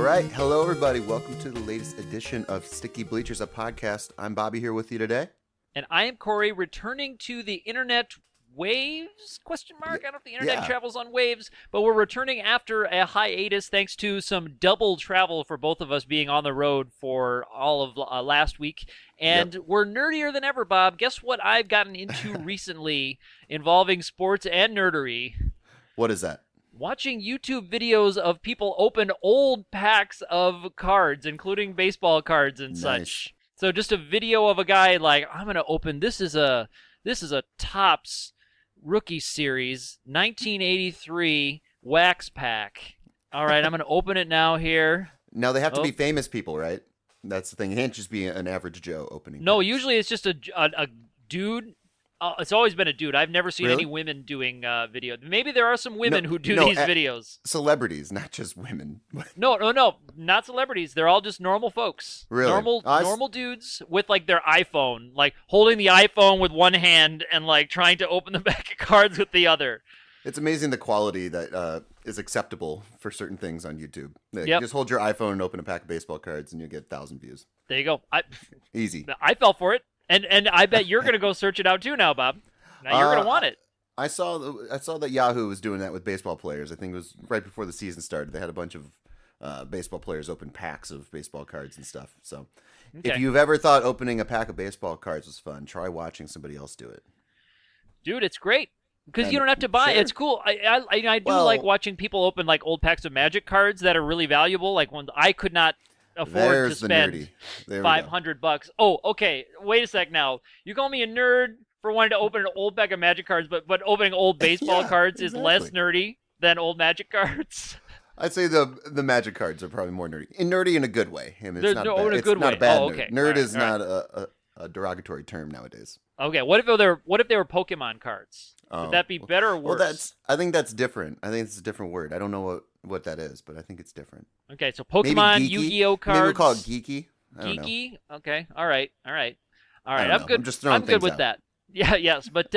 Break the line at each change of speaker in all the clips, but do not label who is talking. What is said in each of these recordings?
right. Hello, everybody. Welcome to the latest edition of Sticky Bleachers, a podcast. I'm Bobby here with you today.
And I am Corey, returning to the internet waves, question mark? I don't know if the internet travels on waves, but we're returning after a hiatus thanks to some double travel for both of us being on the road for all of last week. And we're nerdier than ever, Bob. Guess what I've gotten into recently involving sports and nerdery?
What is that?
Watching YouTube videos of people open old packs of cards, including baseball cards and such. So just a video of a guy like, I'm going to open, this is a Topps Rookie Series 1983 wax pack. All right, I'm going to open it now here.
Now, they have to be famous people, right? That's the thing. It can't just be an average Joe opening.
No, usually it's just a dude. It's always been a dude. I've never seen any women doing video. Maybe there are some women who do these videos.
Celebrities, not just women.
No, not celebrities. They're all just normal folks.
Really?
Normal dudes with like their iPhone, like holding the iPhone with one hand and like trying to open the back of cards with the other.
It's amazing the quality that is acceptable for certain things on YouTube. You just hold your iPhone and open a pack of baseball cards and you get 1,000 views.
There you go.
Easy.
I fell for it. And I bet you're going to go search it out too now, Bob. Now you're going to want it.
I saw that Yahoo was doing that with baseball players. I think it was right before the season started. They had a bunch of baseball players open packs of baseball cards and stuff. So if you've ever thought opening a pack of baseball cards was fun, try watching somebody else do it.
Dude, it's great. Because you don't have to buy it. It's cool. I do like watching people open like old packs of Magic cards that are really valuable. Like ones I could not afford to spend $500. Oh, okay. Wait a sec now. You call me a nerd for wanting to open an old pack of Magic cards, but opening old baseball cards is less nerdy than old Magic cards?
I'd say the Magic cards are probably more nerdy. Nerdy in a good way. I mean,
it's not a bad
nerd. Nerd is not a derogatory term nowadays.
Okay. What if they were Pokemon cards? Would that be better or worse?
Well, I think that's different. I think it's a different word. I don't know what that is, but I think it's different.
Okay, so Pokemon, Yu-Gi-Oh cards.
Maybe we'll call it geeky.
Geeky? Okay. All right.
I'm good.
I'm good with that. Yeah. Yes. But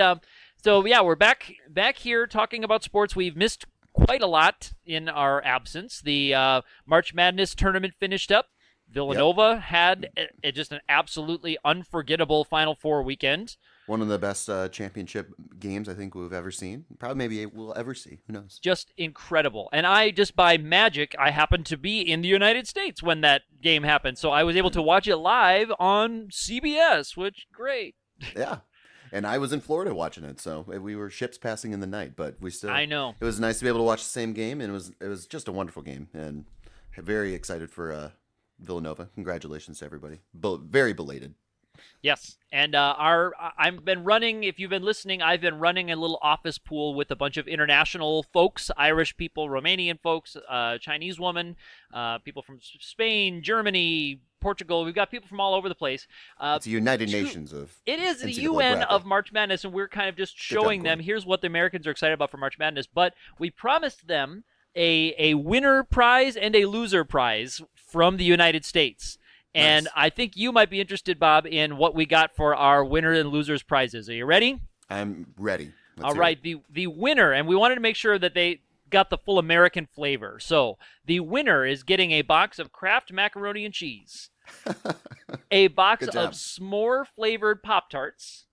we're back here talking about sports. We've missed quite a lot in our absence. The March Madness tournament finished up. Villanova had just an absolutely unforgettable Final Four weekend.
One of the best championship games I think we've ever seen. Probably maybe we'll ever see. Who knows?
Just incredible. And I just by magic, I happened to be in the United States when that game happened. So I was able to watch it live on CBS, which great.
Yeah. And I was in Florida watching it, so we were ships passing in the night, but we still.
I know.
It was nice to be able to watch the same game, and it was just a wonderful game, and very excited for Villanova. Congratulations to everybody. Very belated.
Yes, and I've been running, if you've been listening, I've been running a little office pool with a bunch of international folks, Irish people, Romanian folks, Chinese woman, people from Spain, Germany, Portugal. We've got people from all over the place.
It's the United Nations of
It is the UN of March Madness, and we're kind of just showing them, here's what the Americans are excited about for March Madness, but we promised them a winner prize and a loser prize from the United States. And I think you might be interested, Bob, in what we got for our winner and losers prizes. Are you ready?
I'm ready.
All right. The winner, and we wanted to make sure that they got the full American flavor. So the winner is getting a box of Kraft macaroni and cheese, a box of s'more-flavored Pop-Tarts,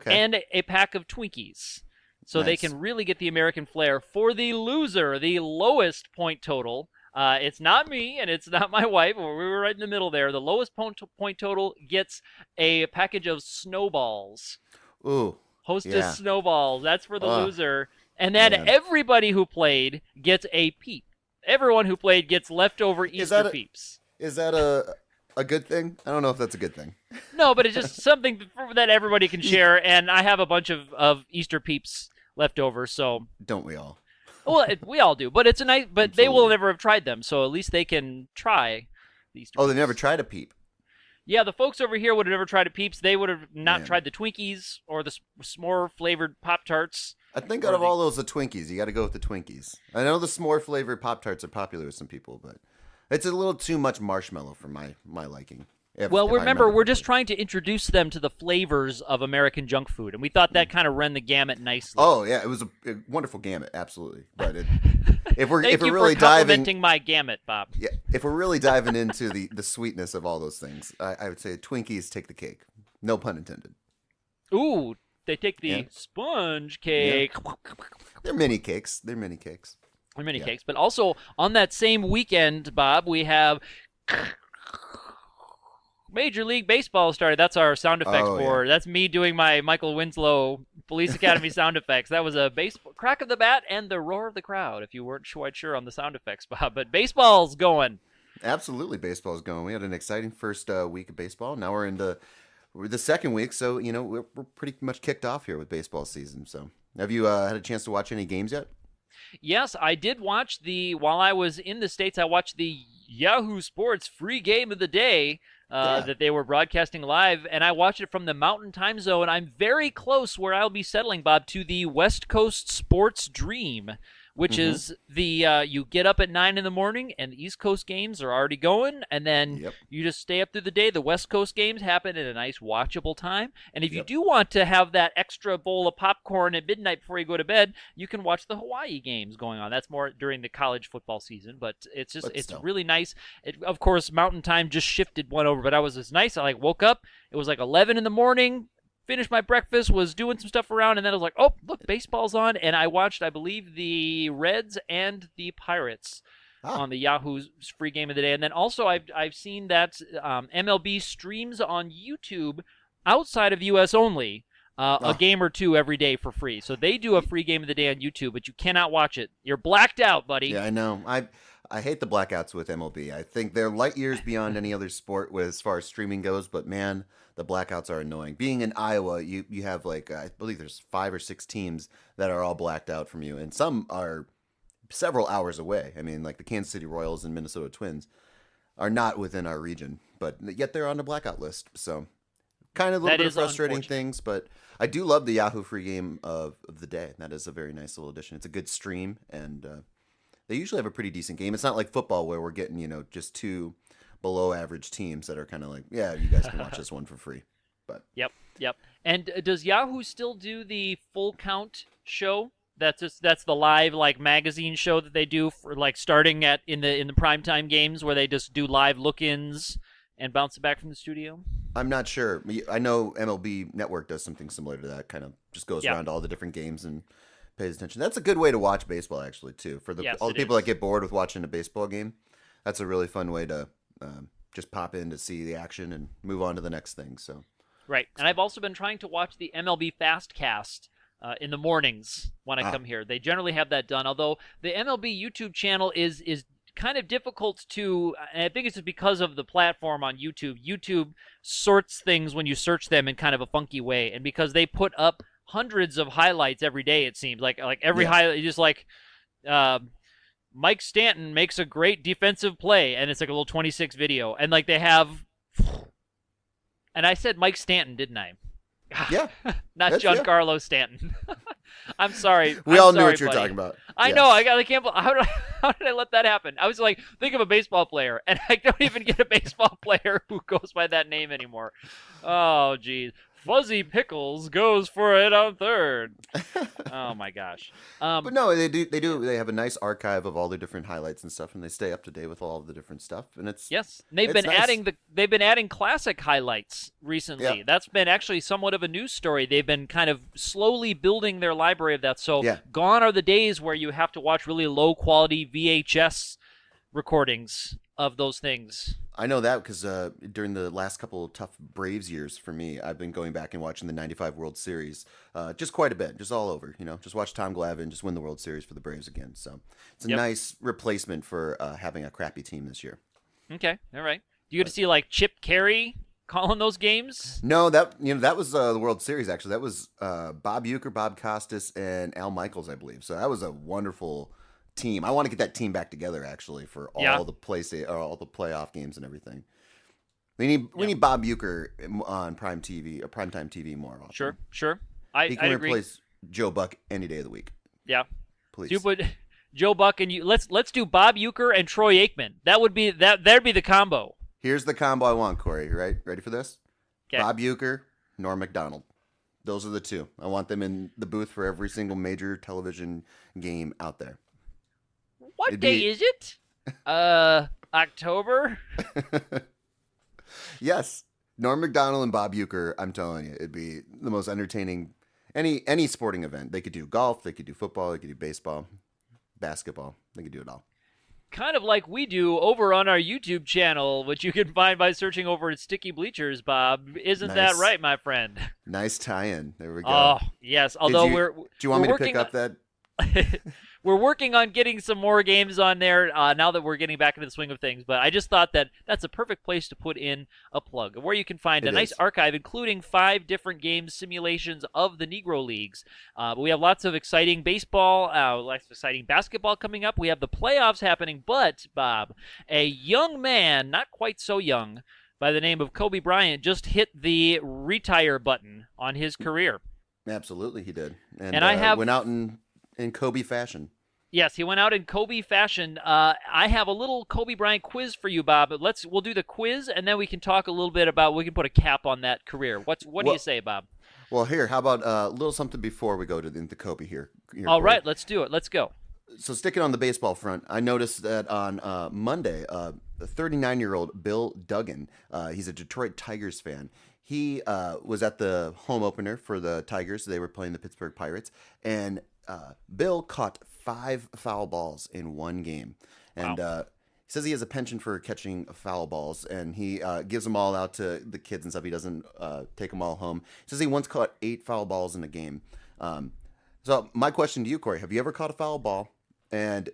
and a pack of Twinkies. So they can really get the American flair. For the loser, the lowest point total, it's not me and it's not my wife. We were right in the middle there. The lowest point total gets a package of snowballs.
Ooh.
Hostess snowballs. That's for the loser. And then everybody who played gets a peep. Everyone who played gets leftover Easter peeps.
Is that a good thing? I don't know if that's a good thing.
No, but it's just something that everybody can share. And I have a bunch of Easter peeps left over. So
don't we all?
Well, we all do, but it's a nice. But Absolutely. They will never have tried them, so at least they can try these.
Oh, they never tried a peep.
Yeah, the folks over here would have never tried a Peeps. They would have not tried the Twinkies or the s'more flavored Pop-Tarts.
I think out of all those, the Twinkies, you got to go with the Twinkies. I know the s'more flavored Pop-Tarts are popular with some people, but it's a little too much marshmallow for my liking.
Well,
if I
remember, we're
correctly.
just trying to introduce them to the flavors of American junk food, and we thought that kind of ran the gamut nicely.
Oh yeah, it was a wonderful gamut, absolutely. But if we're
Thank you
really
for
diving,
complimenting my gamut, Bob.
yeah, if we're really diving into the sweetness of all those things, I would say Twinkies take the cake. No pun intended.
Ooh, they take the sponge cake.
Yeah. They're mini cakes. They're mini cakes.
They're mini cakes. But also, on that same weekend, Bob, we have Major League Baseball started. That's our sound effects board. That's me doing my Michael Winslow Police Academy sound effects. That was a baseball crack of the bat and the roar of the crowd, if you weren't quite sure on the sound effects, Bob. But baseball's going.
Absolutely, baseball's going. We had an exciting first week of baseball. Now we're into the second week, so we're pretty much kicked off here with baseball season. So, have you had a chance to watch any games yet?
Yes, I did watch while I was in the States, I watched the Yahoo Sports free game of the day that they were broadcasting live, and I watched it from the Mountain Time Zone. I'm very close where I'll be settling, Bob, to the West Coast Sports Dream, which is you get up at 9 in the morning, and the East Coast games are already going, and then you just stay up through the day. The West Coast games happen at a nice watchable time, and if you do want to have that extra bowl of popcorn at midnight before you go to bed, you can watch the Hawaii games going on. That's more during the college football season, but it's really nice. Of course, Mountain Time just shifted one over, but it's nice. I woke up, it was 11 in the morning, finished my breakfast, was doing some stuff around, and then I was like, oh, look, baseball's on, and I watched, I believe, the Reds and the Pirates on the Yahoo's free game of the day. And then also I've seen that MLB streams on YouTube outside of the U.S. only a game or two every day for free. So they do a free game of the day on YouTube, but you cannot watch it. You're blacked out, buddy.
Yeah, I know. I hate the blackouts with MLB. I think they're light years beyond any other sport as far as streaming goes, but man, the blackouts are annoying. Being in Iowa, you have I believe there's 5 or 6 teams that are all blacked out from you, and some are several hours away. I mean, like the Kansas City Royals and Minnesota Twins are not within our region, but yet they're on the blackout list. So kind of a little bit of frustrating things, but I do love the Yahoo free game of the day. That is a very nice little addition. It's a good stream, and they usually have a pretty decent game. It's not like football where we're getting, just 2 below average teams that are kind of like, yeah, you guys can watch this one for free. But
Yep. And does Yahoo still do the full count show? That's the live magazine show that they do for starting in the primetime games where they just do live look-ins and bounce it back from the studio?
I'm not sure. I know MLB Network does something similar to that, kind of just goes around all the different games and pays attention. That's a good way to watch baseball, actually, too. For all the people that get bored with watching a baseball game, that's a really fun way to just pop in to see the action and move on to the next thing. So
right. And I've also been trying to watch the MLB Fastcast in the mornings when I come here. They generally have that done, although the MLB YouTube channel is kind of difficult to, and I think it's because of the platform on YouTube. YouTube sorts things when you search them in kind of a funky way, and because they put up hundreds of highlights every day, it seems like every highlight, just Mike Stanton makes a great defensive play, and it's a little 26 video, and they have, and I said Mike Stanton, didn't I?
Yeah.
Not Giancarlo Stanton. I'm sorry.
We all knew what you were talking about.
I know. I can't. How did I let that happen? I was like, think of a baseball player, and I don't even get a baseball player who goes by that name anymore. Oh, geez. Fuzzy Pickles goes for it on third. Oh my gosh!
But no, they do. They have a nice archive of all the different highlights and stuff, and they stay up to date with all of the different stuff. And it's
they've been adding classic highlights recently. Yeah. That's been actually somewhat of a news story. They've been kind of slowly building their library of that. So gone are the days where you have to watch really low quality VHS recordings of those things.
I know that because during the last couple of tough Braves years for me, I've been going back and watching the '95 World Series just quite a bit, just all over. Just watch Tom Glavine just win the World Series for the Braves again. So it's a nice replacement for having a crappy team this year.
Okay, all right. Do you get to see Chip Carey calling those games?
No, that was the World Series actually. That was Bob Uecker, Bob Costas, and Al Michaels, I believe. So that was a wonderful team. I want to get that team back together actually for all the all the playoff games and everything. We need Bob Uecker on primetime TV more often.
Sure.
He can replace Joe Buck any day of the week.
Yeah,
please.
Joe Buck and you. Let's do Bob Uecker and Troy Aikman. That'd be the combo.
Here's the combo I want, Corey. Right? Ready for this?
Okay.
Bob Uecker, Norm Macdonald. Those are the two. I want them in the booth for every single major television game out there.
What day is it? October?
Yes. Norm Macdonald and Bob Uecker, I'm telling you, it'd be the most entertaining any sporting event. They could do golf, they could do football, they could do baseball, basketball. They could do it all.
Kind of like we do over on our YouTube channel, which you can find by searching over at Sticky Bleachers, Bob. Isn't that right, my friend?
Nice tie-in. There we go.
Oh, yes. Although
do you want me to pick up that?
We're working on getting some more games on there now that we're getting back into the swing of things. But I just thought that that's a perfect place to put in a plug, where you can find a nice archive, including 5 different game simulations of the Negro Leagues. But we have lots of exciting baseball, lots of exciting basketball coming up. We have the playoffs happening. But, Bob, a young man, not quite so young, by the name of Kobe Bryant, just hit the retire button on his career.
Absolutely, he did. And went out in Kobe fashion.
Yes, he went out in Kobe fashion. I have a little Kobe Bryant quiz for you, Bob. We'll do the quiz, and then we can talk a little bit about. We can put a cap on that career. What do you say, Bob?
Well, here, how about a little something before we go into Kobe here?
All right, let's do it. Let's go.
So sticking on the baseball front, I noticed that on Monday, a 39-year-old Bill Duggan, he's a Detroit Tigers fan. He was at the home opener for the Tigers. They were playing the Pittsburgh Pirates, and Bill caught 5 foul balls in one game. And he says he has a penchant for catching foul balls, and he gives them all out to the kids and stuff. He doesn't take them all home. He says he once caught 8 foul balls in a game. So my question to you, Corey, have you ever caught a foul ball? And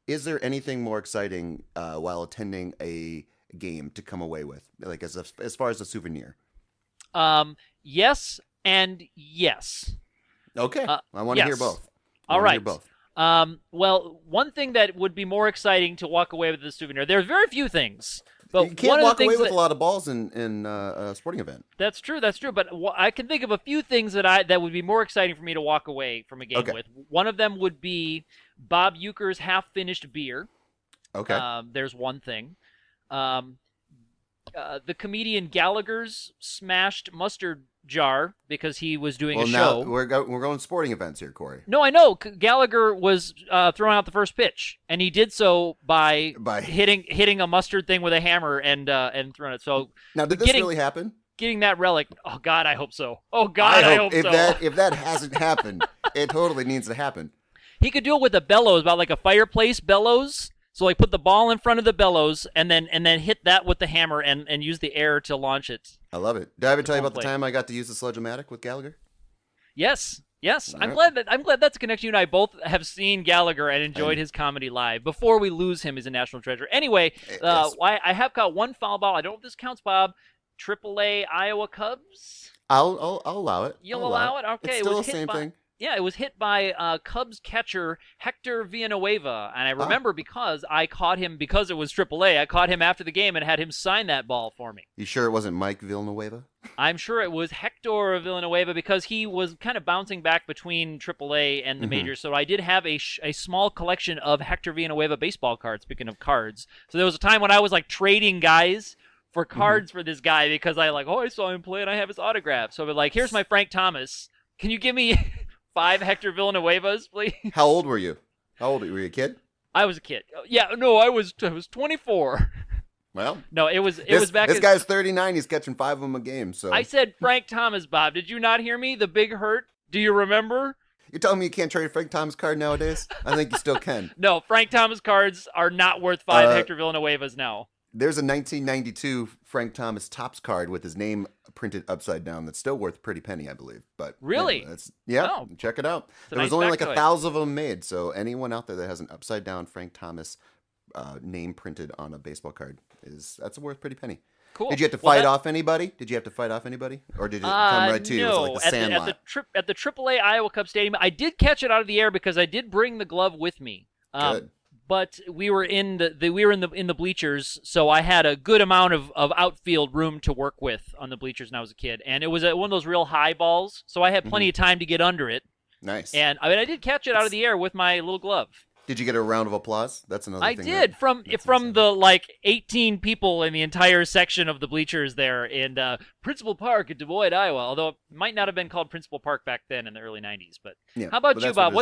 is there anything more exciting while attending a game to come away with, like as far as a souvenir?
Yes and yes.
Okay. I want to hear both.
All right. Well, one thing that would be more exciting to walk away with a souvenir, there's very few things. But
you can't walk away with a lot of balls in a sporting event.
That's true. But I can think of a few things that would be more exciting for me to walk away from a game with. One of them would be Bob Uecker's half-finished beer.
Okay.
There's one thing. The comedian Gallagher's smashed mustard jar because he was doing a show.
Now we're going sporting events here, Corey.
No, I know. Gallagher was throwing out the first pitch, and he did so by hitting a mustard thing with a hammer and throwing it. So
now, did this really happen?
Getting that relic. Oh God, I hope so. Oh God, I hope so.
If that hasn't happened, it totally needs to happen.
He could do it with a bellows, about like a fireplace bellows. So like put the ball in front of the bellows and then hit that with the hammer and use the air to launch it.
I love it. Did I ever tell you about the time I got to use the Sledge-O-Matic with Gallagher?
Yes. I'm glad that's a connection. You and I both have seen Gallagher and enjoyed his comedy live before we lose him as a national treasure. Anyway, I have got one foul ball. I don't know if this counts, Bob. AAA Iowa Cubs.
I'll allow it.
You'll allow it? Okay.
It's still the same thing.
Yeah, it was hit by Cubs catcher Hector Villanueva, and I remember because I caught him because it was AAA. I caught him after the game and had him sign that ball for me.
You sure it wasn't Mike Villanueva?
I'm sure it was Hector Villanueva because he was kind of bouncing back between AAA and the majors. So I did have a small collection of Hector Villanueva baseball cards. Speaking of cards, so there was a time when I was like trading guys for cards for this guy because I saw him play and I have his autograph. So I'd like, here's my Frank Thomas. Can you give me 5 Hector Villanuevas, please?
How old were you? Were you a kid?
I was a kid. Yeah, no, I was 24.
Well,
no, it was back.
This guy's 39. He's catching 5 of them a game. So
I said Frank Thomas, Bob. Did you not hear me? The Big Hurt. Do you remember?
You're telling me you can't trade a Frank Thomas card nowadays? I think you still can.
No, Frank Thomas cards are not worth 5 Hector Villanuevas now.
There's a 1992 Frank Thomas Topps card with his name printed upside down that's still worth a pretty penny, I believe. But
really?
Check it out. There was only like 1,000 of them made, so anyone out there that has an upside down Frank Thomas name printed on a baseball card that's worth a pretty penny.
Cool.
Did you have to fight off anybody? Or did it come right to you?
No,
it was like the Sandlot?
At the AAA Iowa Cubs Stadium, I did catch it out of the air because I did bring the glove with me.
Good.
But we were in the bleachers, so I had a good amount of outfield room to work with on the bleachers when I was a kid, and it was one of those real high balls, so I had plenty of time to get under it.
Nice.
And I did catch it out of the air with my little glove.
Did you get a round of applause? That's another
I
thing.
did from the 18 people in the entire section of the bleachers there in Principal Park at Des Moines, Iowa. Although it might not have been called Principal Park back then in the early 90s. But
yeah,
how about
but
you, Bob?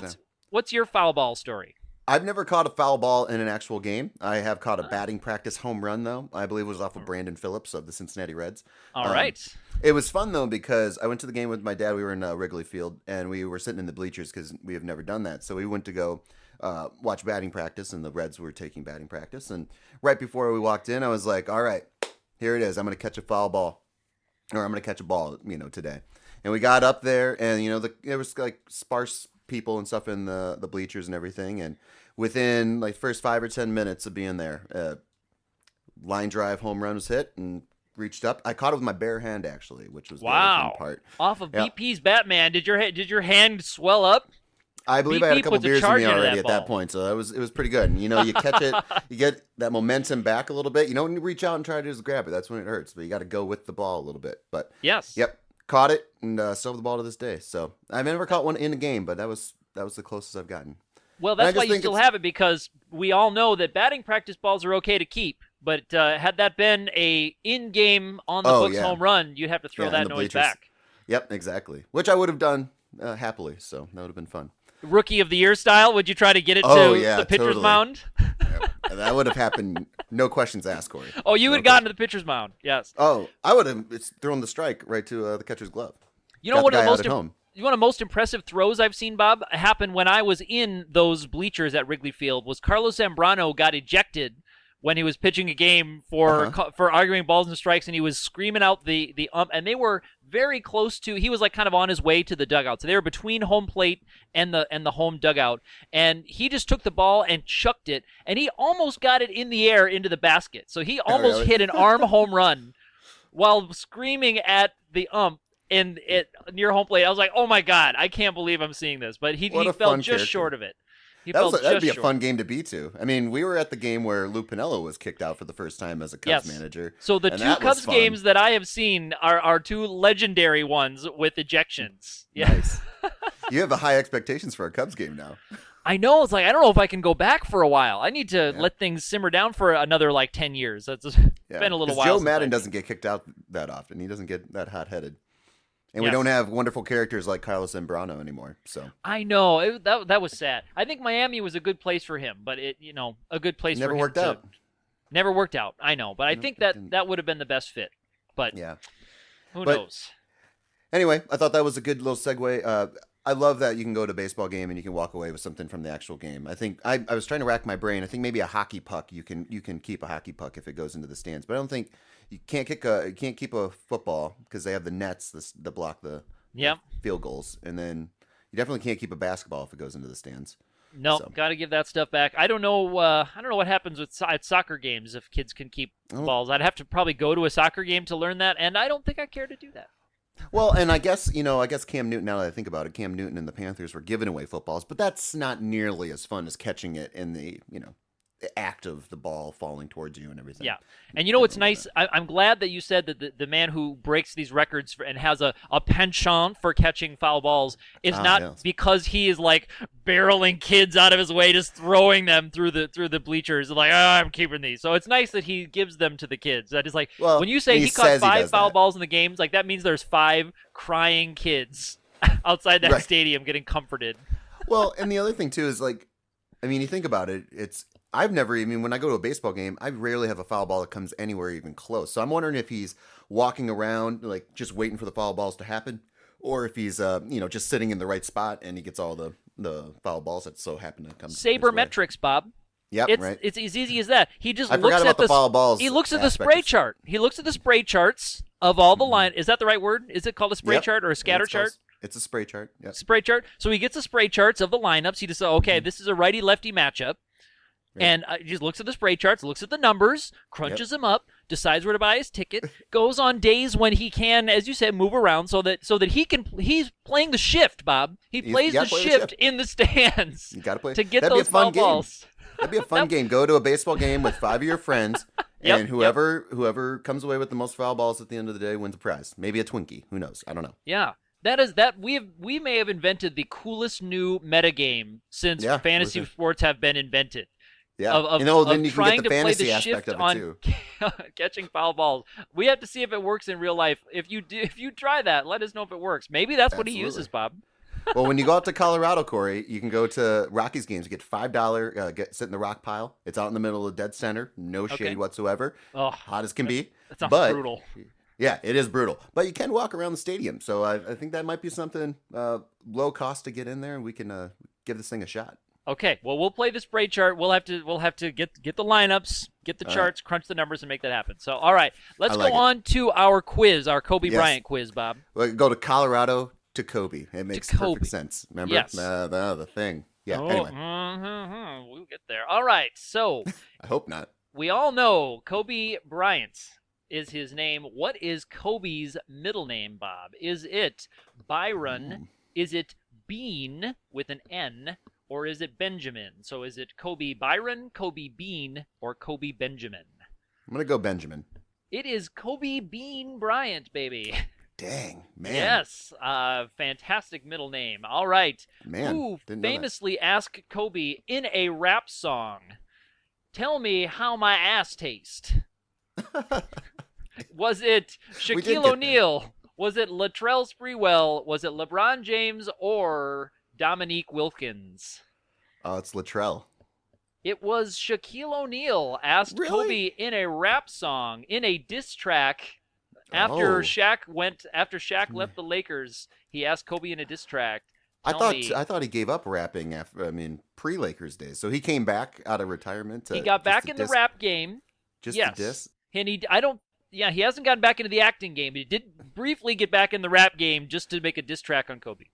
What's your foul ball story?
I've never caught a foul ball in an actual game. I have caught a batting practice home run, though. I believe it was off of Brandon Phillips of the Cincinnati Reds.
All right.
It was fun, though, because I went to the game with my dad. We were in Wrigley Field, and we were sitting in the bleachers because we have never done that. So we went to go watch batting practice, and the Reds were taking batting practice. And right before we walked in, I was like, all right, here it is. I'm going to catch a foul ball, or I'm going to catch a ball, today. And we got up there, and, there was, sparse people and stuff in the bleachers and everything. And within, first 5 or 10 minutes of being there, line drive home run was hit and reached up. I caught it with my bare hand, actually, which was the fun part.
Off of BP's Batman. Did your hand swell up?
I believe
BP
I had a couple beers in me already at
ball.
that point, so it was pretty good. And, you catch it, you get that momentum back a little bit. You don't reach out and try to just grab it. That's when it hurts. But you got to go with the ball a little bit. But
yes,
yep, caught it and still have the ball to this day. So I've never caught one in a game, but that was the closest I've gotten.
Well, that's why you still have it, because we all know that batting practice balls are okay to keep. But had that been a in-game on the books home run, you'd have to throw that noise
bleachers.
back.
Yep, exactly. Which I would have done happily. So that would have been fun.
Rookie of the Year style? Would you try to get it to the pitcher's
totally.
mound?
Yep. That would have happened. No questions asked, Corey.
Oh, you would have gotten to the pitcher's mound. Yes.
Oh, I would have thrown the strike right to the catcher's glove.
You know what? One of the most impressive throws I've seen, Bob, happened when I was in those bleachers at Wrigley Field. Was Carlos Zambrano got ejected when he was pitching a game for arguing balls and strikes, and he was screaming out the and they were very close to. He was kind of on his way to the dugout, so they were between home plate and the home dugout, and he just took the ball and chucked it, and he almost got it in the air into the basket. So he almost hit an arm home run while screaming at the near home plate. I was like, oh my God, I can't believe I'm seeing this, but he fell just short of it.
That'd be a fun game to be to. I mean, we were at the game where Lou Piniella was kicked out for the first time as a Cubs manager.
So the two Cubs games that I have seen are two legendary ones with ejections. Yeah.
Nice. You have high expectations for a Cubs game now.
I know. It's I don't know if I can go back for a while. I need to let things simmer down for another 10 years. It's been a little while.
Joe Madden doesn't get kicked out that often. He doesn't get that hot-headed. And we don't have wonderful characters like Carlos Zambrano anymore. So
I know that was sad. I think Miami was a good place for him, but a good place for him.
Never worked out.
Never worked out. I know, but I think that would have been the best fit. But who knows?
Anyway, I thought that was a good little segue. I love that you can go to a baseball game and you can walk away with something from the actual game. I think I was trying to rack my brain. I think maybe a hockey puck you can keep a hockey puck if it goes into the stands, but I don't think you can't keep a football because they have the nets that block the field goals, and then you definitely can't keep a basketball if it goes into the stands.
No, got to give that stuff back. I don't know. I don't know what happens at soccer games if kids can keep balls. I'd have to probably go to a soccer game to learn that, and I don't think I care to do that.
Well, and I guess Cam Newton, now that I think about it, Cam Newton and the Panthers were giving away footballs, but that's not nearly as fun as catching it in the act of the ball falling towards you and everything.
Yeah. And you know what's nice? I'm glad that you said that the man who breaks these records and has a penchant for catching foul balls is not because he is barreling kids out of his way, just throwing them through the bleachers and I'm keeping these. So it's nice that he gives them to the kids. That is when you say he caught 5 foul balls in the games, that means there's 5 crying kids outside that stadium getting comforted.
Well, and the other thing too is you think about it, when I go to a baseball game, I rarely have a foul ball that comes anywhere even close. So I'm wondering if he's walking around, just waiting for the foul balls to happen, or if he's, just sitting in the right spot and he gets all the foul balls that so happen to come.
Sabermetrics, Bob.
Yep,
it's as easy as that. He just
looks at the foul balls.
He looks at the spray chart. He looks at the spray charts of all the line. Is that the right word? Is it called a spray chart or a scatter chart?
It's a spray chart. Yep.
Spray chart. So he gets the spray charts of the lineups. He just says, this is a righty-lefty matchup. Right. And he just looks at the spray charts, looks at the numbers, crunches them up, decides where to buy his ticket, goes on days when he can, as you said, move around so that he's playing the shift, Bob. He plays the shift in the stands.
You got to play
to get those foul balls.
That'd be a fun game. Go to a baseball game with 5 of your friends, and whoever comes away with the most foul balls at the end of the day wins a prize. Maybe a Twinkie. Who knows? I don't know.
Yeah. We may have invented the coolest new metagame since
Yeah,
fantasy sports have been invented.
yeah.
Of
Then you can get
trying
the
to play the
fantasy aspect
shift
of it
on
too.
catching foul balls. We have to see if it works in real life. If you try that, let us know if it works. Maybe that's what he
Absolutely.
uses, Bob.
Well, when you go out to Colorado, Corey, you can go to Rockies games. You get $5. Sit in the rock pile. It's out in the middle of dead center. No shade
Okay.
whatsoever.
Oh,
Hot as can be.
that sounds
But
brutal.
yeah, it is brutal. But you can walk around the stadium, so I think that might be something low cost to get in there, and we can give this thing a shot.
Okay, well we'll play the spray chart. We'll have to get the lineups, get the
All
charts, crunch the numbers, and make that happen. So all right, let's
like
go on to our quiz, our Kobe
Yes.
Bryant quiz, Bob.
Well, go to Colorado to Kobe. It makes
Kobe.
perfect sense. Remember?
Yes.
The thing. Yeah.
Oh,
Anyway,
we'll get there. All right, so
I hope not.
we all know Kobe Bryant is his name. What is Kobe's middle name, Bob? Is it Byron? Is it Bean with an N? Or is it Benjamin? So is it Kobe Byron, Kobe Bean, or Kobe Benjamin?
I'm gonna go Benjamin.
It is Kobe Bean Bryant, baby.
Dang, man.
Yes, fantastic middle name. All right.
Man,
Who
didn't know that.
famously asked Kobe in a rap song, "Tell me how my ass tastes"? Was it
We did
Shaquille
get
O'Neal? Was it Latrell Sprewell? Was it LeBron James or Dominique Wilkins?
Oh, it's Latrell.
It was Shaquille O'Neal asked
Really?
Kobe in a rap song, in a diss track, after
Oh.
Shaq left the Lakers. He asked Kobe in a diss track.
I
Tell me,
thought he gave up rapping after. I mean, pre-Lakers days. So he came back out of retirement.
he got
just
back
to
in the
diss-
rap game.
Just
Yes.
to diss.
And he hasn't gotten back into the acting game, but he did briefly get back in the rap game just to make a diss track on Kobe.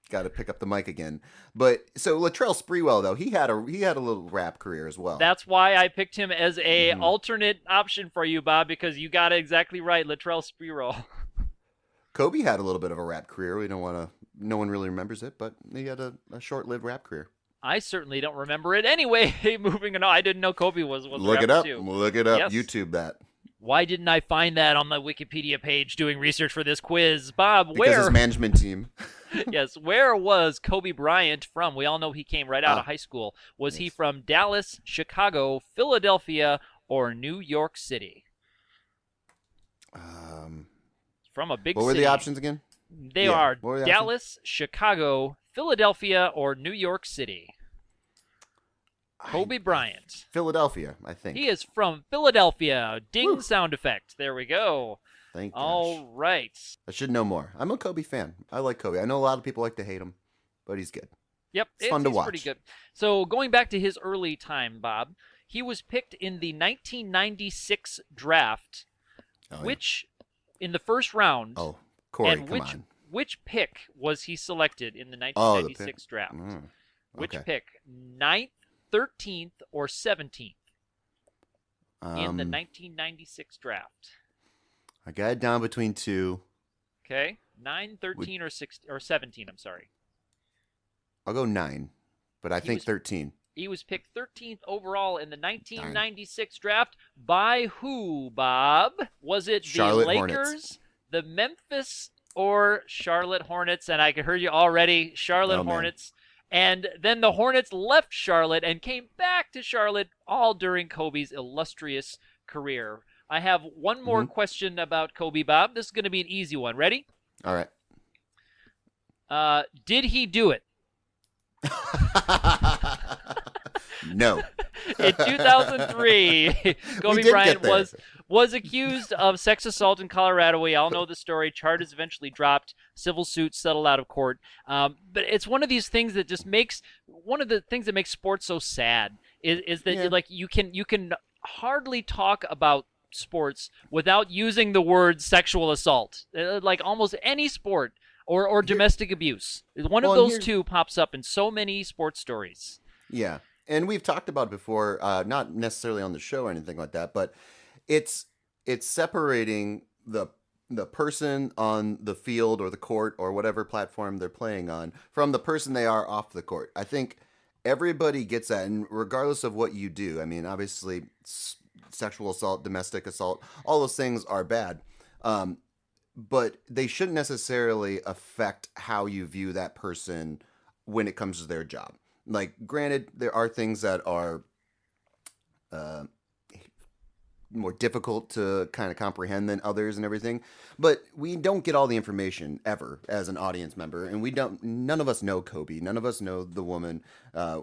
Got to pick up the mic again. But so Latrell Sprewell though, he had a little rap career as well.
That's why I picked him as a
Mhm.
alternate option for you, Bob, because you got it exactly right, Latrell Sprewell.
Kobe had a little bit of a rap career. No one really remembers it, but he had a short-lived rap career.
I certainly don't remember it. Anyway, moving on. I didn't know Kobe was
Look
a
it
rapper
up.
too.
Look it up.
Yes.
YouTube that.
Why didn't I find that on the Wikipedia page doing research for this quiz? Bob,
Because
where
his management team.
yes, where was Kobe Bryant from? We all know he came right out of high school. Was he
yes.
from Dallas, Chicago, Philadelphia, or New York City? From a big
What were
city.
the options again?
They
Yeah,
are
what were the
Dallas, Chicago, Philadelphia, or New York City. Kobe Bryant.
Philadelphia, I think.
He is from Philadelphia. Ding
Woo.
sound effect. There we go.
Thank gosh.
All right.
I should know more. I'm a Kobe fan. I like Kobe. I know a lot of people like to hate him, but he's good.
Yep,
It's fun to
he's
watch.
pretty good. So going back to his early time, Bob, he was picked in the 1996 draft,
Oh, yeah.
which in the first round.
Oh, Corey,
and
come on.
which pick was he selected in the
Oh, the
1996
pick.
draft? Which
Okay.
pick? 9th, 13th, or 17th in the 1996 draft?
I got it down between two.
Okay, 9, 13, or 17. I'm sorry.
I'll go 9, but I think
was-
13.
He was picked 13th overall in the 1996 draft by who, Bob? Was it the
Charlotte
Lakers,
Hornets.
the Memphis, or Charlotte Hornets? And I heard you already, Charlotte
Oh, man.
Hornets. And then the Hornets left Charlotte and came back to Charlotte all during Kobe's illustrious career. I have one more question about Kobe, Bob. This is going to be an easy one. Ready?
All right.
Did he do it?
No.
In 2003, Kobe
did
Bryant
get there.
was accused of sex assault in Colorado. We all know the story. Charges eventually dropped. Civil suit settled out of court. But it's one of these things that just makes one of the things that makes sports so sad is that
Yeah.
like you can hardly talk about sports without using the word sexual assault. Like almost any sport or domestic abuse. One of
Well,
those
here's-
two pops up in so many sports stories.
Yeah. And we've talked about it before, not necessarily on the show or anything like that, but it's separating the person on the field or the court or whatever platform they're playing on from the person they are off the court. I think everybody gets that, and regardless of what you do, I mean, obviously, sexual assault, domestic assault, all those things are bad. but they shouldn't necessarily affect how you view that person when it comes to their job. Like, granted, there are things that are uh, more difficult to kind of comprehend than others and everything, but we don't get all the information ever as an audience member, and none of us know Kobe, none of us know the woman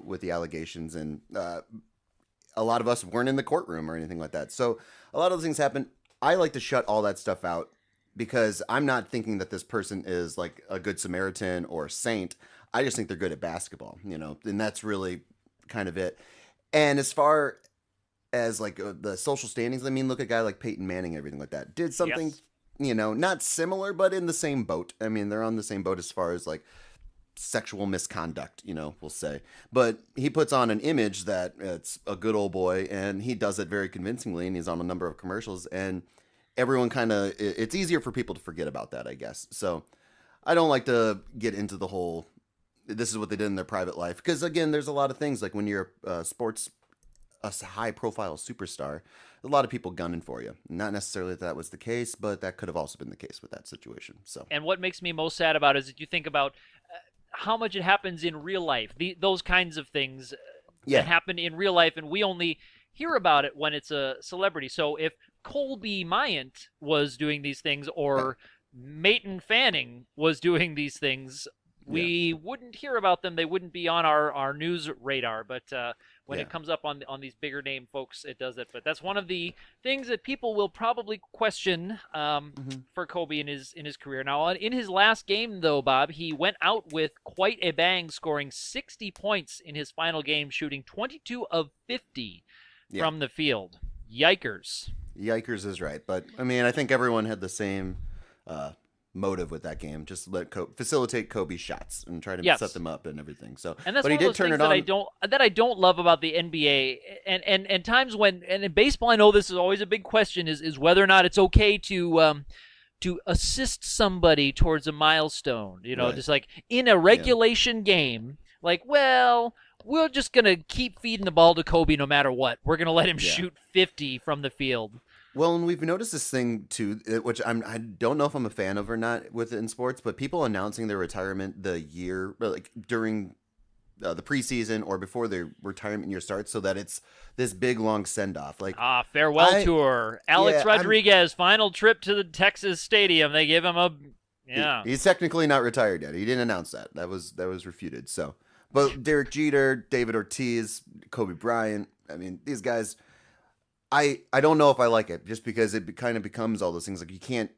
with the allegations, and a lot of us weren't in the courtroom or anything like that. So a lot of those things happen. I like to shut all that stuff out because I'm not thinking that this person is like a good Samaritan or a saint. I just think they're good at basketball, and that's really kind of it. And as far as like the social standings, I mean, look at a guy like Peyton Manning, everything like that. Did something,
Yes.
Not similar, but in the same boat. I mean, they're on the same boat as far as like sexual misconduct, we'll say. But he puts on an image that it's a good old boy, and he does it very convincingly, and he's on a number of commercials, and everyone it's easier for people to forget about that, I guess. So I don't like to get into the whole, this is what they did in their private life. Because again, there's a lot of things like when you're a high profile superstar, a lot of people gunning for you. Not necessarily that was the case, but that could have also been the case with that situation. So,
and what makes me most sad about it is that you think about how much it happens in real life. Those kinds of things that happen in real life, and we only hear about it when it's a celebrity. So if Colby Bryant was doing these things, or Mayton Fanning was doing these things, we wouldn't hear about them. They wouldn't be on our news radar. But when it comes up on these bigger name folks, it does it. But that's one of the things that people will probably question for Kobe in his career. Now, in his last game, though, Bob, he went out with quite a bang, scoring 60 points in his final game, shooting 22 of 50 from the field. Yikers.
Yikers is right. But, I mean, I think everyone had the same motive with that game, just let facilitate Kobe's shots and try to set them up and everything. So,
and that's
but
one
he
of those
did turn
things
it on.
that I don't love about the NBA, and times when, and in baseball, I know this is always a big question, is whether or not it's okay to assist somebody towards a milestone.
Right.
Just like in a regulation game, like, well, we're just gonna keep feeding the ball to Kobe no matter what. We're gonna let him shoot 50 from the field.
Well, and we've noticed this thing too, which I don't know if I'm a fan of or not with it in sports, but people announcing their retirement the year, like during the preseason or before their retirement year starts, so that it's this big long send off. Like
farewell tour. Alex Rodriguez, final trip to the Texas Stadium. They give him a
He's technically not retired yet. He didn't announce that. That was refuted. So, but Derek Jeter, David Ortiz, Kobe Bryant. I mean, these guys. I don't know if I like it, just because it kind of becomes all those things. Like, you can't.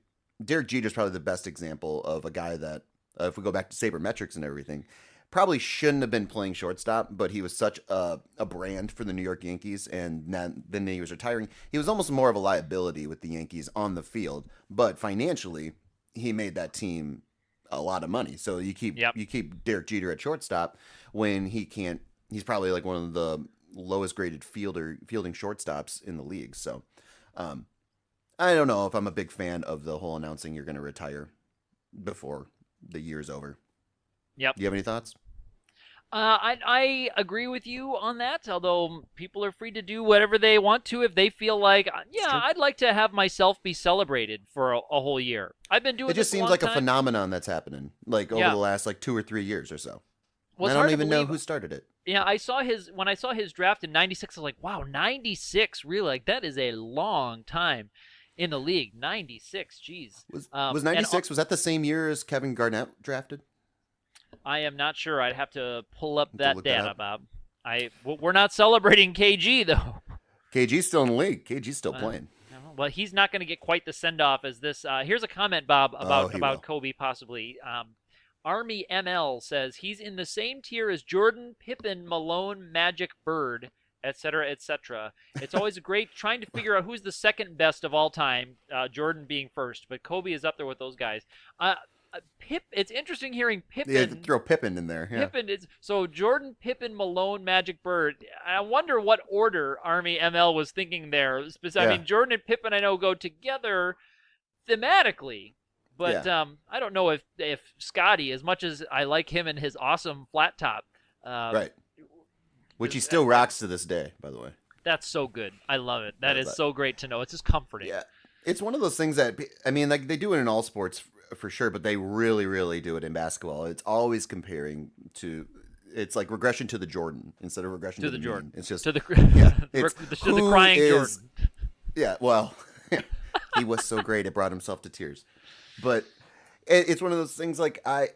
Derek Jeter is probably the best example of a guy that, if we go back to sabermetrics and everything, probably shouldn't have been playing shortstop, but he was such a brand for the New York Yankees, and then he was retiring. He was almost more of a liability with the Yankees on the field, but financially, he made that team a lot of money. So you keep Derek Jeter at shortstop when he can't. He's probably like one of the lowest graded fielding shortstops in the league. So I don't know if I'm a big fan of the whole announcing you're going to retire before the year's over.
Yep.
Do you have any thoughts?
I agree with you on that, although people are free to do whatever they want to if they feel like, I'd like to have myself be celebrated for a whole year. I've been doing
it. Just
this
seems like a phenomenon that's happening, like over the last 2 or 3 years or so.
Well,
I don't even know who started it.
Yeah, when I saw his draft in 96, I was like, wow, 96, really? Like, that is a long time in the league. 96, geez.
Was 96, was that the same year as Kevin Garnett drafted?
I am not sure. I'd have to pull up that data, Bob. We're not celebrating KG, though.
KG's still in the league. KG's still playing.
Well, he's not going to get quite the send-off as this. Here's a comment, Bob, about Kobe possibly. Army ML says he's in the same tier as Jordan, Pippen, Malone, Magic, Bird, etc., etc. It's always great trying to figure out who's the second best of all time, Jordan being first, but Kobe is up there with those guys. It's interesting hearing Pippen.
Yeah, throw Pippen in there. Yeah.
Pippen is so Jordan, Pippen, Malone, Magic, Bird. I wonder what order Army ML was thinking there. I mean, Jordan and Pippen I know go together thematically. But I don't know if Scotty, as much as I like him and his awesome flat top,
right, which he still rocks to this day, by the way.
That's so good. I love it. That is so great to know. It's just comforting.
Yeah, It's one of those things that, I mean, like they do it in all sports for sure, but they really, really do it in basketball. It's always comparing to, it's like regression to the Jordan instead of regression to the
Jordan.
mean. It's just
To the
yeah, it's
to the crying Jordan.
Yeah, well, he was so great it brought himself to tears. But it's one of those things like I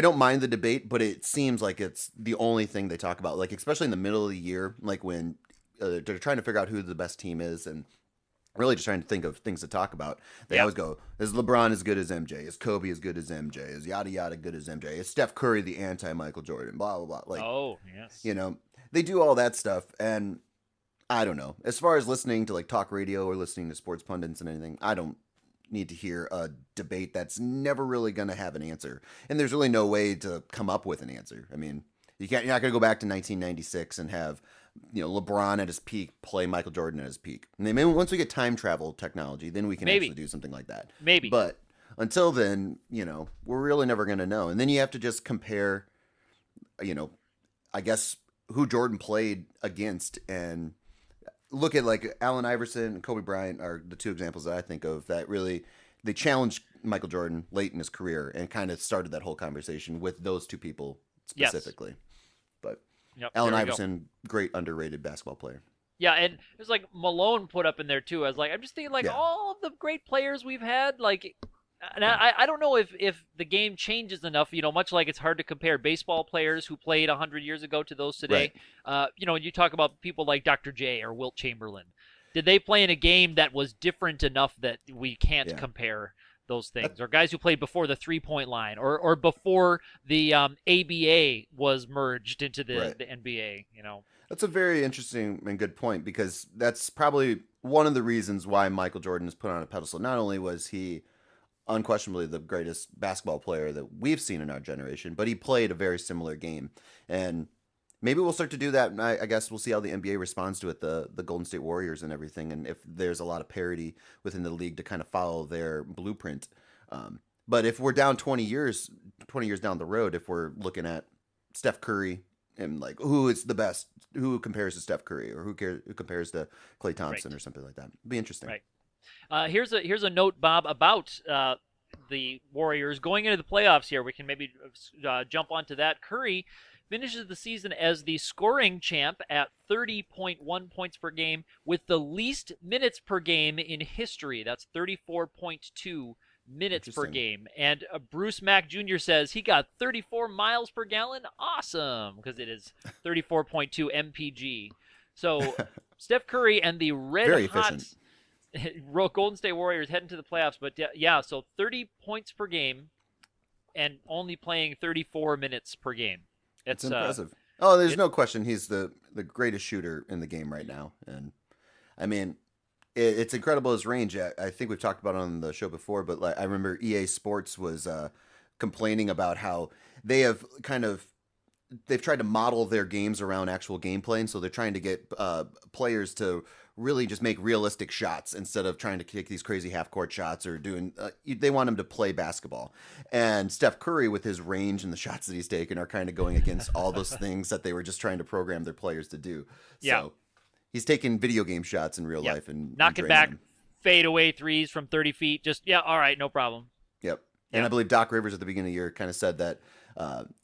don't mind the debate, but it seems like it's the only thing they talk about. Like especially in the middle of the year, like when they're trying to figure out who the best team is and really just trying to think of things to talk about. They always go, is LeBron as good as MJ? Is Kobe as good as MJ? Is yada yada good as MJ? Is Steph Curry the anti-Michael Jordan? Blah, blah, blah. Like,
oh, yes.
You know, they do all that stuff. And I don't know. As far as listening to like talk radio or listening to sports pundits and anything, I don't need to hear a debate that's never really going to have an answer. And there's really no way to come up with an answer. I mean, you're not going to go back to 1996 and have LeBron at his peak play Michael Jordan at his peak. And then maybe once we get time travel technology, then we can actually do something like that.
Maybe.
But until then, we're really never going to know. And then you have to just compare, I guess who Jordan played against and look at like Allen Iverson and Kobe Bryant are the two examples that I think of that really they challenged Michael Jordan late in his career and kind of started that whole conversation with those two people specifically. Yes. But Allen Iverson, great underrated basketball player.
Yeah, and it was like Malone put up in there too. I was like, I'm just thinking like all of the great players we've had, like, and I don't know if the game changes enough, much like it's hard to compare baseball players who played 100 years ago to those today. Right. You talk about people like Dr. J or Wilt Chamberlain. Did they play in a game that was different enough that we can't compare those things? Or guys who played before the 3-point line or before the ABA was merged into the NBA,
That's a very interesting and good point because that's probably one of the reasons why Michael Jordan is put on a pedestal. Not only was he unquestionably the greatest basketball player that we've seen in our generation, but he played a very similar game. And maybe we'll start to do that. And I guess we'll see how the NBA responds to it, the Golden State Warriors and everything, and if there's a lot of parity within the league to kind of follow their blueprint. But if we're down 20 years down the road, if we're looking at Steph Curry and like who is the best, who compares to Steph Curry or who compares to Klay Thompson or something like that, it'd be interesting.
Right. Here's a note, Bob, about the Warriors going into the playoffs here. We can maybe jump onto that. Curry finishes the season as the scoring champ at 30.1 points per game with the least minutes per game in history. That's 34.2 minutes per game. And Bruce Mack Jr. says he got 34 miles per gallon. Awesome, because it is 34.2 mpg. So Steph Curry and the red hot Golden State Warriors heading to the playoffs. But so 30 points per game and only playing 34 minutes per game.
It's impressive. There's no question he's the greatest shooter in the game right now. And I mean, it's incredible his range. I think we've talked about it on the show before, but like I remember EA Sports was complaining about how they've tried to model their games around actual gameplay, and so they're trying to get players to really just make realistic shots instead of trying to kick these crazy half-court shots or doing they want him to play basketball. And Steph Curry, with his range and the shots that he's taken, are kind of going against all those things that they were just trying to program their players to do. So he's taking video game shots in real life and
knocking back fadeaway threes from 30 feet. Just, all right, no problem.
Yep. And I believe Doc Rivers at the beginning of the year kind of said that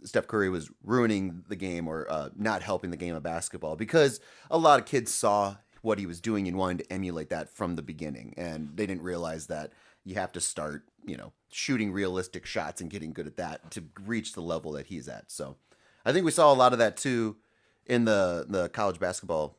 Steph Curry was ruining the game or not helping the game of basketball because a lot of kids saw what he was doing and wanted to emulate that from the beginning. And they didn't realize that you have to start, shooting realistic shots and getting good at that to reach the level that he's at. So I think we saw a lot of that too in the college basketball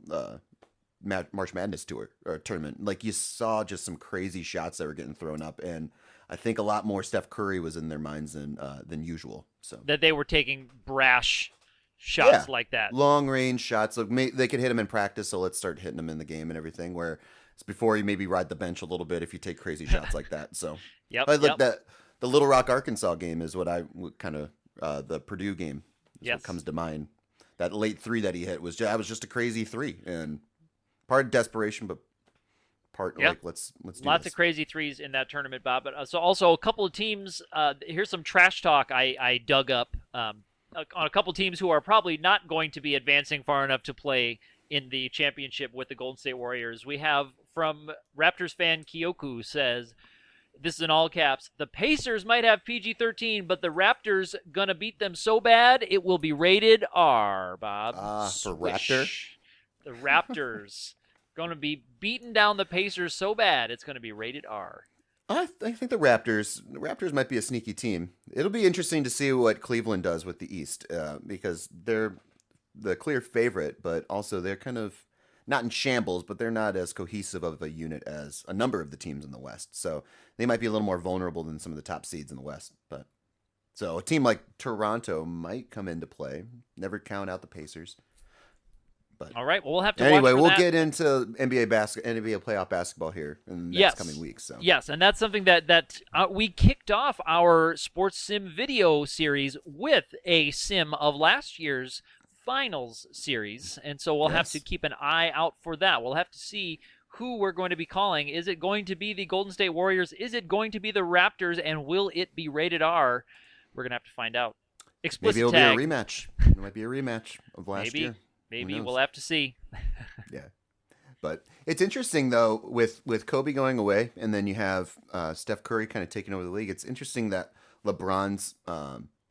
March Madness tour or tournament. Like you saw just some crazy shots that were getting thrown up, and I think a lot more Steph Curry was in their minds than usual. So
that they were taking brash shots like that,
long range shots. Look, they could hit him in practice, so let's start hitting him in the game and everything. Where it's before you maybe ride the bench a little bit if you take crazy shots like that. So that the Little Rock, Arkansas game is what I kind of the Purdue game is what comes to mind. That late three that he hit was just a crazy three, and part desperation, but part like let's do
lots
this.
of crazy threes in that tournament, Bob. But so also a couple of teams. Here's some trash talk I dug up on a couple teams who are probably not going to be advancing far enough to play in the championship with the Golden State Warriors. We have from Raptors fan Kyoku says, this is in all caps, the Pacers might have PG-13, but the Raptors going to beat them so bad it will be rated R, Bob.
For Raptor?
The Raptors going to be beating down the Pacers so bad it's going to be rated R.
I think the Raptors might be a sneaky team. It'll be interesting to see what Cleveland does with the East, because they're the clear favorite, but also they're kind of not in shambles, but they're not as cohesive of a unit as a number of the teams in the West. So they might be a little more vulnerable than some of the top seeds in the West. But so a team like Toronto might come into play. Never count out the Pacers. But
all right, well, we'll have to
anyway,
watch for
we'll
that.
get into NBA playoff basketball here in the next coming weeks. So.
Yes, and that's something that we kicked off our sports sim video series with a sim of last year's finals series, and so we'll have to keep an eye out for that. We'll have to see who we're going to be calling. Is it going to be the Golden State Warriors? Is it going to be the Raptors? And will it be rated R? We're going to have to find out. Explicit
Maybe it'll
tag.
be a rematch. It might be a rematch of last year.
Maybe we'll have to see.
Yeah. But it's interesting, though, with Kobe going away, and then you have Steph Curry kind of taking over the league. It's interesting that LeBron's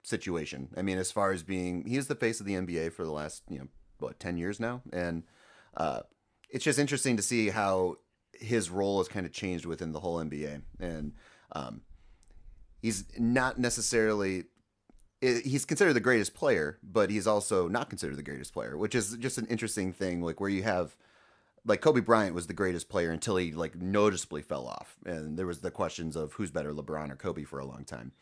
situation. I mean, as far as he's the face of the NBA for the last, 10 years now. And it's just interesting to see how his role has kind of changed within the whole NBA. And he's not necessarily... He's considered the greatest player, but he's also not considered the greatest player, which is just an interesting thing, like where you have, like Kobe Bryant was the greatest player until he like noticeably fell off. And there was the questions of who's better, LeBron or Kobe, for a long time.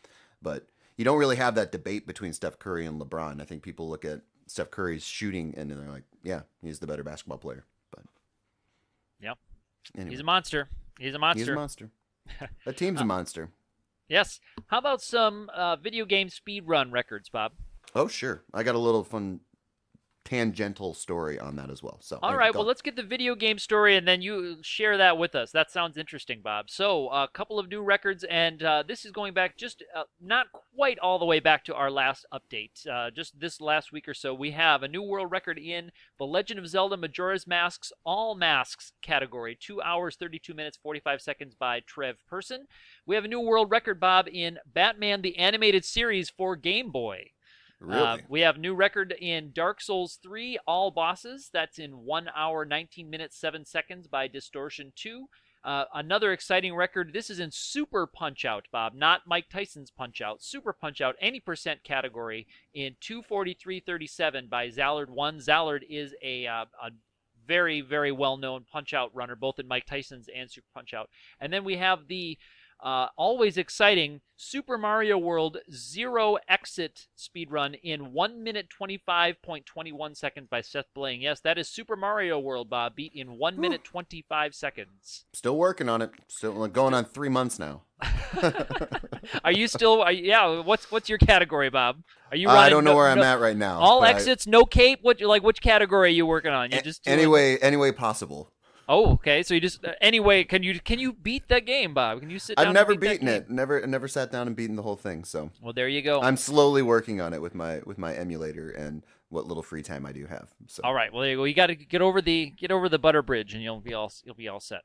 But you don't really have that debate between Steph Curry and LeBron. I think people look at Steph Curry's shooting and they're like, yeah, he's the better basketball player. But
yep,
anyway.
He's a monster. He's a monster.
That team's a monster.
Yes. How about some video game speed run records, Bob?
Oh, sure. I got a little fun tangential story on that as well. So
all right, well, let's get the video game story, and then you share that with us. That sounds interesting, Bob. So a couple of new records, and this is going back just not quite all the way back to our last update. Just this last week or so, we have a new world record in the Legend of Zelda Majora's Masks All Masks category, 2 hours, 32 minutes, 45 seconds by Trev Person. We have a new world record, Bob, in Batman the Animated Series for Game Boy.
Really?
We have new record in Dark Souls 3, All Bosses. That's in 1 hour, 19 minutes, 7 seconds by Distortion 2. Another exciting record. This is in Super Punch-Out, Bob, not Mike Tyson's Punch-Out. Super Punch-Out, any percent category in 2:43:37 by Zallard 1. Zallard is a very, very well-known Punch-Out runner, both in Mike Tyson's and Super Punch-Out. And then we have the always exciting Super Mario World Zero Exit speedrun in 1 minute 25.21 seconds by Seth Bling. Yes, that is Super Mario World, Bob, beat in 1 minute 25 seconds.
Still working on it. Still going on 3 months now.
Are you still? Yeah. What's your category, Bob? Are you? Running
I don't know where I'm at right now.
All exits, no cape. Which category are you working on? You just
any way possible.
Oh, okay. So you just anyway. Can you beat that game, Bob? Can you sit down?
I've never beaten it. Never sat down and beaten the whole thing. So
well, there you go.
I'm slowly working on it with my emulator and what little free time I do have. So
all right. Well, there you go. You got to get over the butter bridge, and you'll be all set.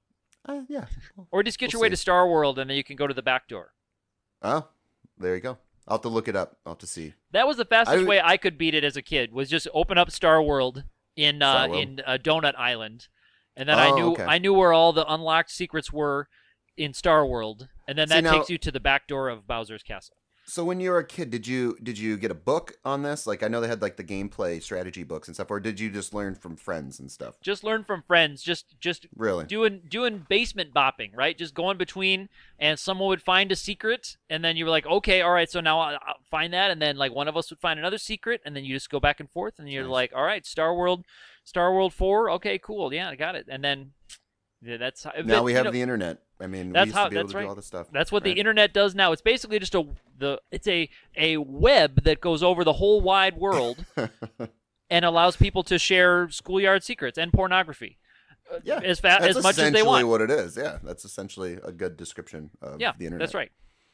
Yeah.
Or just get your way to Star World, and then you can go to the back door.
Oh, there you go. I'll have to look it up. I'll have to see.
That was the fastest way I could beat it as a kid. Was just open up Star World in Donut Island. And then I knew where all the unlocked secrets were in Star World, and then that takes you to the back door of Bowser's Castle.
So when you were a kid, did you get a book on this? Like I know they had like the gameplay strategy books and stuff, or did you just learn from friends and stuff?
Just learn from friends. Just
really
doing basement bopping, right? Just going between, and someone would find a secret, and then you were like, okay, all right, so now I'll find that, and then like one of us would find another secret, and then you just go back and forth, and you're like, all right, Star World 4, okay, cool, yeah, I got it, and then that's how,
now we have the internet. I mean, we used to be able to do all this stuff.
That's what the internet does now. It's basically just a web that goes over the whole wide world and allows people to share schoolyard secrets and pornography.
Yeah,
as much as they want.
That's essentially what it is. Yeah, that's essentially a good description of the internet.
That's right.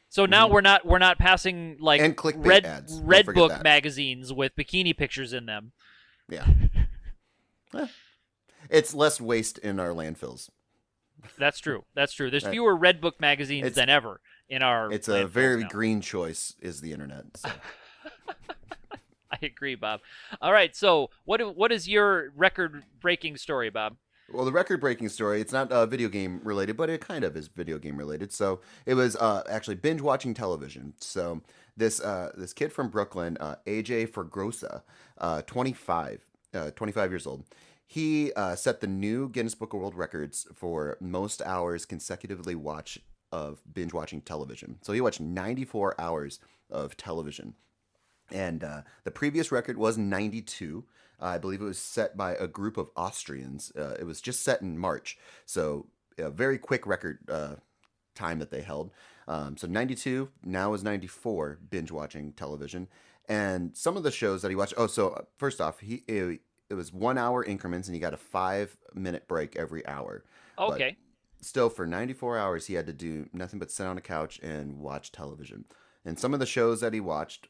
So now we're not passing like
and clickbait ads.
Red Book magazines with bikini pictures in them.
Yeah. It's less waste in our landfills.
That's true. That's true. There's
Right.
fewer Red Book magazines than ever in our.
It's a very
now.
green choice, is the internet. So.
I agree, Bob. All right. So what is your record-breaking story, Bob?
Well, the record-breaking story, it's not video game related, but it kind of is video game related. So it was actually binge watching television. So this kid from Brooklyn, AJ Fergrosa, 25 years old, he set the new Guinness Book of World Records for most hours consecutively of binge watching television. So he watched 94 hours of television. And the previous record was 92. I believe it was set by a group of Austrians. It was just set in March. So a very quick record time that they held. So 92, now is 94, binge watching television. And some of the shows that he watched. Oh, so first off, it was 1 hour increments and he got a 5-minute break every hour.
Okay.
But still, for 94 hours, he had to do nothing but sit on a couch and watch television. And some of the shows that he watched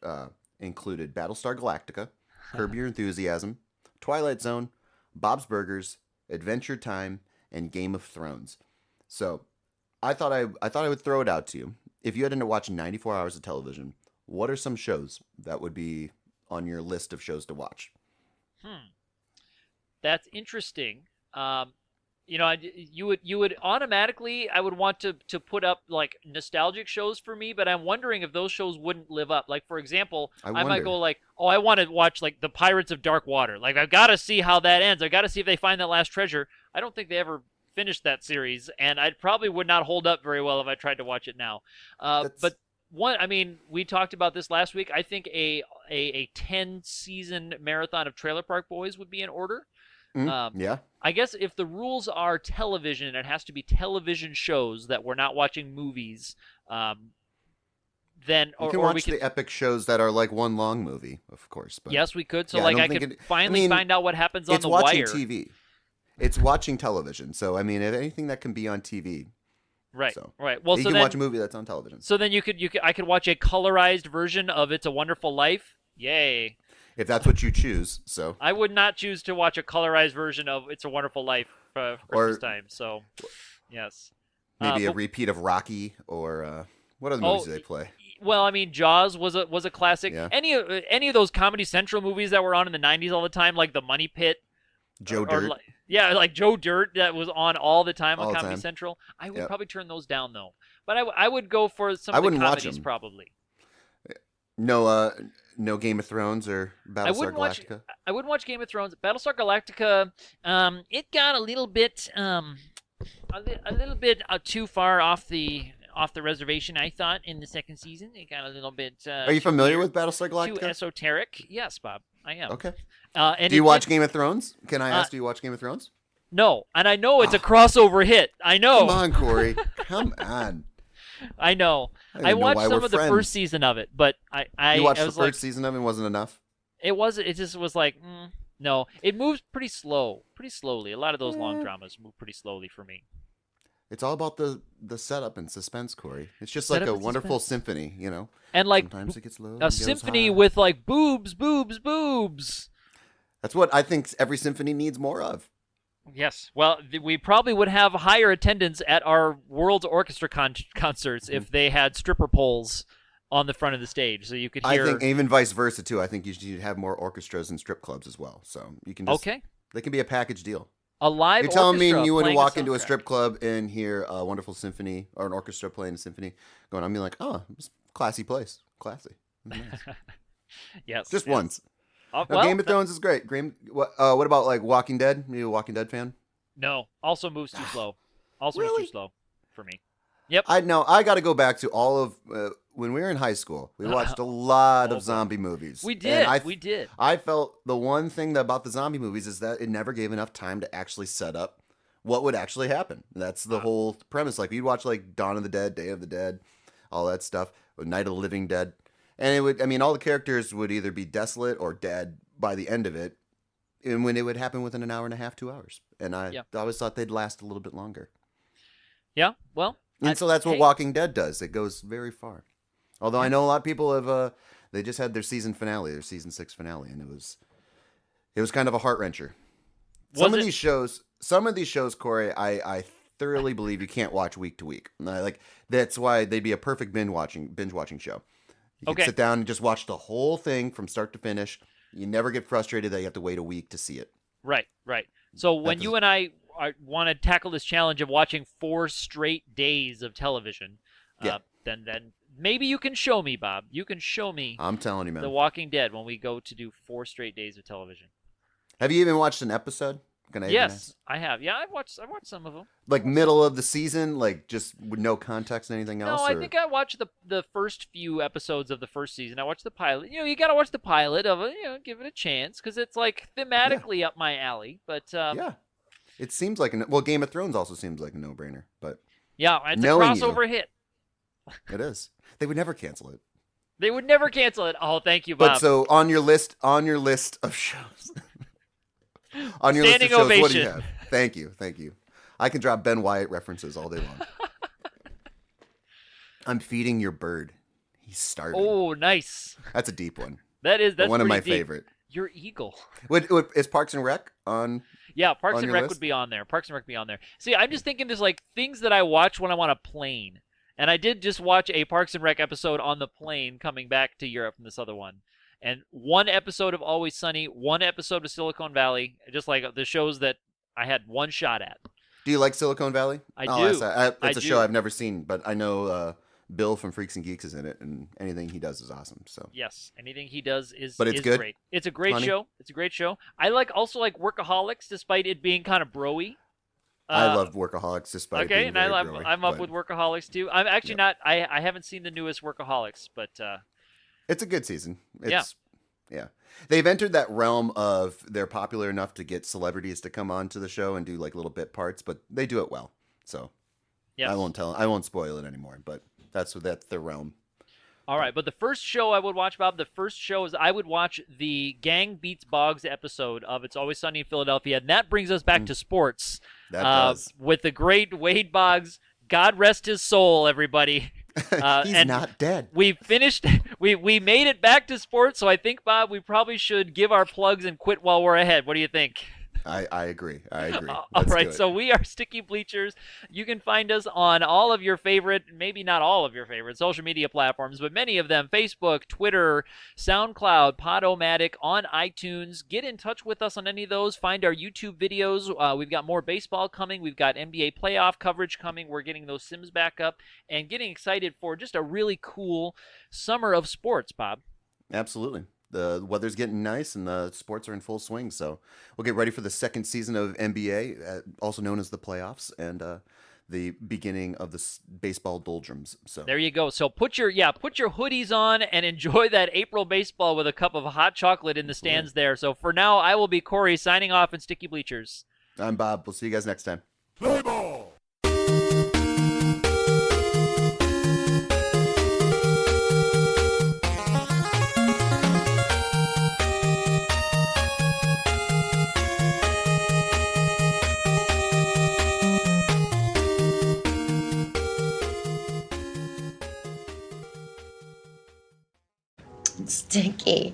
included Battlestar Galactica, Curb Your Enthusiasm, Twilight Zone, Bob's Burgers, Adventure Time, and Game of Thrones. So I thought I would throw it out to you. If you had to watch 94 hours of television, what are some shows that would be on your list of shows to watch?
That's interesting. You would automatically, I would want to put up like nostalgic shows for me, but I'm wondering if those shows wouldn't live up. Like, for example, I might go like, oh, I want to watch like the Pirates of Dark Water. Like, I've got to see how that ends. I've got to see if they find that last treasure. I don't think they ever finished that series, and I probably would not hold up very well if I tried to watch it now. But we talked about this last week. I think a 10-season marathon of Trailer Park Boys would be in order.
Yeah.
I guess if the rules are television, it has to be television shows that we're not watching movies. Then
we can watch the epic shows that are like one long movie, of course. But
yes, we could. So I could finally find out what happens on The
Wire.
It's
watching TV. It's watching television. So I mean, if anything that can be on TV.
Right.
So,
right. Well,
you can watch a movie that's on television.
So then I could watch a colorized version of It's a Wonderful Life. Yay.
If that's what you choose, so.
I would not choose to watch a colorized version of It's a Wonderful Life for Christmas time. So, yes.
Maybe a repeat of Rocky or what other movies do they play?
Well, I mean, Jaws was a classic.
Yeah.
Any of those Comedy Central movies that were on in the 90s all the time, like The Money Pit.
Joe Dirt.
Like Joe Dirt that was on all the time on
all
Comedy
time.
Central. I would probably turn those down, though. But I would go for some of the comedies, probably.
No Game of Thrones or Battlestar Galactica?
I wouldn't watch Game of Thrones. Battlestar Galactica, it got a little bit too far off the reservation, I thought, in the second season. It got a little bit
Are you familiar with Battlestar Galactica?
Too esoteric. Yes, Bob, I am.
Okay.
And
do you watch Game of Thrones? Can I ask, do you watch Game of Thrones?
No, and I know it's a crossover hit. I know.
Come on, Corey. Come on.
I know. I watched some of the first season of it, but I
you watched the first season of it and wasn't enough?
It just was like, no. It moves pretty slowly. A lot of those long dramas move pretty slowly for me.
It's all about the setup and suspense, Corey. It's just like a wonderful symphony, you know.
And like
sometimes it gets low.
A symphony with like boobs.
That's what I think every symphony needs more of.
Yes. Well, we probably would have higher attendance at our World's Orchestra concerts if they had stripper poles on the front of the stage, so you could hear.
I think even vice versa too. I think you should have more orchestras and strip clubs as well. So you can just, they can be a package deal.
A live.
You're telling me you wouldn't walk into a strip club and hear a wonderful symphony or an orchestra playing a symphony going? I'm like, oh, it's a classy place, classy. Nice.
Yes.
Just once. Game of Thrones is great. What about like Walking Dead? Are you a Walking Dead fan?
No. Also moves too slow.
Really?
Moves too slow for me. Yep.
I got to go back to all of when we were in high school. We watched a lot of zombie movies.
We did. We did.
I felt the one thing about the zombie movies is that it never gave enough time to actually set up what would actually happen. That's the whole premise. Like, you'd watch like Dawn of the Dead, Day of the Dead, all that stuff, Night of the Living Dead. And it would, all the characters would either be desolate or dead by the end of it. And when it would happen within an hour and a half, 2 hours. And I always thought they'd last a little bit longer.
Yeah, well.
And so that's what Walking Dead does. It goes very far. Although I know a lot of people have, they just had their season 6 finale, and it was kind of a heart wrencher. Some of these shows, Corey, I thoroughly believe you can't watch week to week. Like that's why they'd be a perfect binge watching show. You can sit down and just watch the whole thing from start to finish. You never get frustrated that you have to wait a week to see it.
Right. So when you and I want to tackle this challenge of watching 4 straight days of television, then maybe you can show me, Bob. You can show me.
I'm telling you, man.
The Walking Dead when we go to do 4 straight days of television.
Have you even watched an episode?
Yes, I have. Yeah, I've watched some of them.
Like middle of the season, like just with no context, anything else?
No, I think I watched the first few episodes of the first season. I watched the pilot. You got to watch the pilot of it. Give it a chance because it's like thematically up my alley. But
yeah, it seems like Game of Thrones also seems like a no-brainer. But
yeah, it's a crossover hit.
It is. They would never cancel it.
They would never cancel it. Oh, thank you, Bob.
But so on your list of shows. On your
Standing
list of shows,
ovation.
What do you have? Thank you. I can drop Ben Wyatt references all day long. I'm feeding your bird. He's starving.
Oh, nice.
That's a deep one.
That's
one of my
deep.
favorite.
Your eagle.
Is Parks and Rec on?
Yeah, Parks and Rec
list?
would be on there. Parks and Rec would be on there. See, I'm just thinking there's like things that I watch when I'm on a plane. And I did just watch a Parks and Rec episode on the plane coming back to Europe from this other one. And 1 episode of Always Sunny, 1 episode of Silicon Valley, just like the shows that I had one shot at.
Do you like Silicon Valley?
I do.
It's a show I've never seen, but I know Bill from Freaks and Geeks is in it, and anything he does is awesome. So
yes, anything he does is
good.
Great. It's a great show. It's a great show. I also like Workaholics, despite it being kind of bro-y.
I love Workaholics, despite it being very
and
bro-y,
I'm up with Workaholics too. I'm actually not. I haven't seen the newest Workaholics, but
it's a good season. Yeah. They've entered that realm of they're popular enough to get celebrities to come on to the show and do like little bit parts, but they do it well. So yes. I won't spoil it anymore, but that's their realm.
All right, but the first show I would watch, Bob, is I would watch the Gang Beats Boggs episode of It's Always Sunny in Philadelphia, and that brings us back to sports.
That does.
With the great Wade Boggs. God rest his soul, everybody.
He's not dead.
We finished. We made it back to sports, so I think, Bob, we probably should give our plugs and quit while we're ahead. What do you think?
I agree.
All right, so we are Sticky Bleachers. You can find us on all of your favorite, maybe not all of your favorite social media platforms, but many of them: Facebook, Twitter, SoundCloud, Podomatic, on iTunes. Get in touch with us on any of those. Find our YouTube videos. We've got more baseball coming. We've got NBA playoff coverage coming. We're getting those Sims back up and getting excited for just a really cool summer of sports, Bob.
Absolutely. The weather's getting nice and the sports are in full swing. So we'll get ready for the second season of NBA, also known as the playoffs, and the beginning of the baseball doldrums. So
there you go. So put your hoodies on and enjoy that April baseball with a cup of hot chocolate in the stands there. So for now, I will be Corey signing off in Sticky Bleachers.
I'm Bob. We'll see you guys next time. Play ball!
Sticky.